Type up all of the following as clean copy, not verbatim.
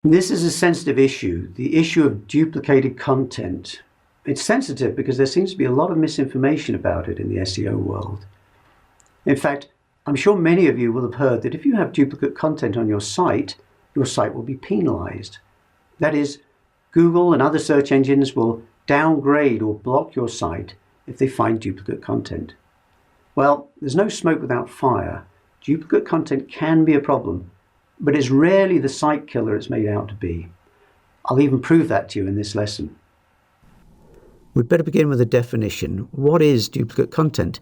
This is a sensitive issue, the issue of duplicated content. It's sensitive because there seems to be a lot of misinformation about it in the SEO world. In fact, I'm sure many of you will have heard that if you have duplicate content on your site will be penalized. That is, Google and other search engines will downgrade or block your site if they find duplicate content. Well, there's no smoke without fire. Duplicate content can be a problem, but it's rarely the site killer it's made out to be. I'll even prove that to you in this lesson. We'd better begin with a definition. What is duplicate content?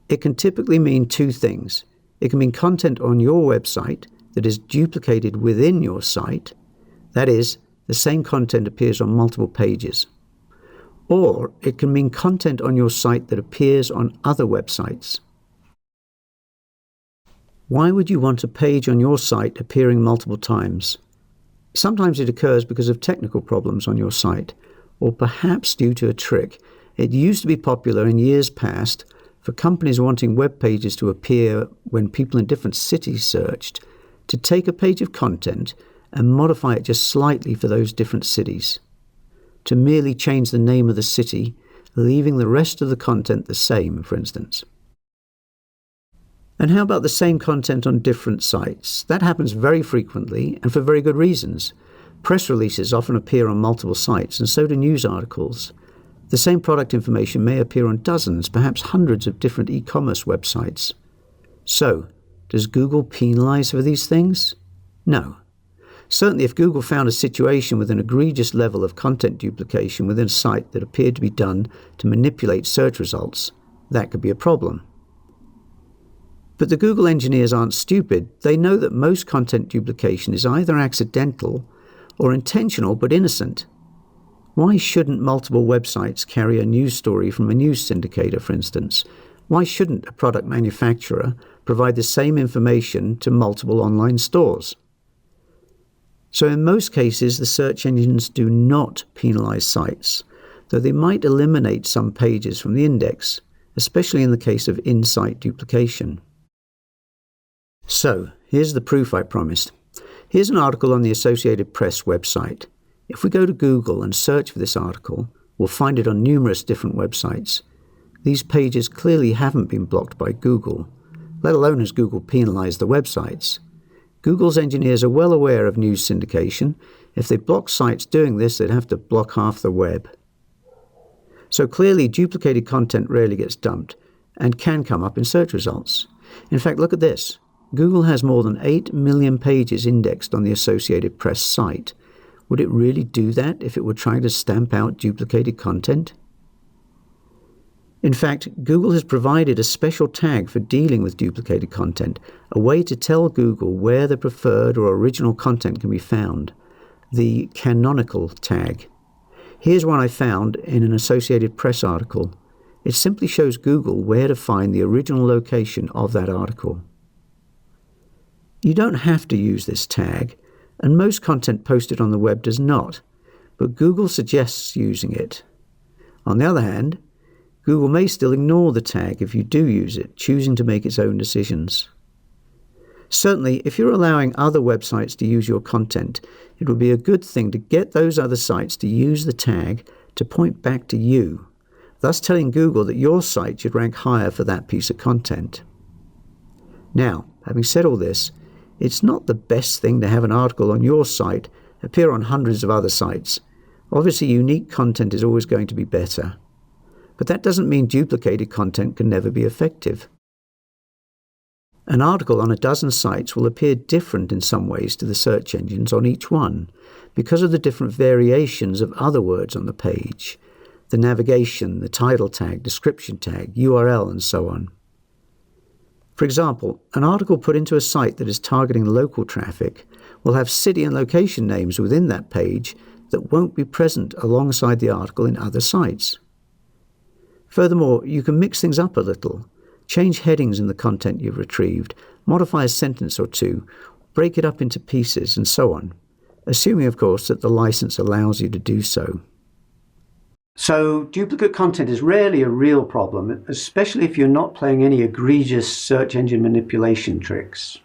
It can typically mean two things. It can mean content on your website that is duplicated within your site. That is, the same content appears on multiple pages. Or it can mean content on your site that appears on other websites. Why would you want a page on your site appearing multiple times? Sometimes it occurs because of technical problems on your site, or perhaps due to a trick. It used to be popular in years past for companies wanting web pages to appear when people in different cities searched, to take a page of content and modify it just slightly for those different cities, to merely change the name of the city, leaving the rest of the content the same, for instance. And how about the same content on different sites? That happens very frequently and for very good reasons. Press releases often appear on multiple sites, and so do news articles. The same product information may appear on dozens, perhaps hundreds of different e-commerce websites. So, does Google penalize for these things? No. Certainly if Google found a situation with an egregious level of content duplication within a site that appeared to be done to manipulate search results, that could be a problem. But the Google engineers aren't stupid. They know that most content duplication is either accidental or intentional but innocent. Why shouldn't multiple websites carry a news story from a news syndicator, for instance? Why shouldn't a product manufacturer provide the same information to multiple online stores? So in most cases, the search engines do not penalize sites, though they might eliminate some pages from the index, especially in the case of in-site duplication. So, here's the proof I promised. Here's an article on the Associated Press website. If we go to Google and search for this article, we'll find it on numerous different websites. These pages clearly haven't been blocked by Google, let alone has Google penalized the websites. Google's engineers are well aware of news syndication. If they block sites doing this, they'd have to block half the web. So clearly, duplicated content rarely gets dumped and can come up in search results. In fact, look at this. Google has more than 8 million pages indexed on the Associated Press site. Would it really do that if it were trying to stamp out duplicated content? In fact, Google has provided a special tag for dealing with duplicated content, a way to tell Google where the preferred or original content can be found, the canonical tag. Here's one I found in an Associated Press article. It simply shows Google where to find the original location of that article. You don't have to use this tag, and most content posted on the web does not, but Google suggests using it. On the other hand, Google may still ignore the tag if you do use it, choosing to make its own decisions. Certainly, if you're allowing other websites to use your content, it would be a good thing to get those other sites to use the tag to point back to you, thus telling Google that your site should rank higher for that piece of content. Now, having said all this, it's not the best thing to have an article on your site appear on hundreds of other sites. Obviously, unique content is always going to be better. But that doesn't mean duplicated content can never be effective. An article on a dozen sites will appear different in some ways to the search engines on each one because of the different variations of other words on the page, the navigation, the title tag, description tag, URL, and so on. For example, an article put into a site that is targeting local traffic will have city and location names within that page that won't be present alongside the article in other sites. Furthermore, you can mix things up a little, change headings in the content you've retrieved, modify a sentence or two, break it up into pieces, and so on, assuming, of course, that the license allows you to do so. So duplicate content is rarely a real problem, especially if you're not playing any egregious search engine manipulation tricks.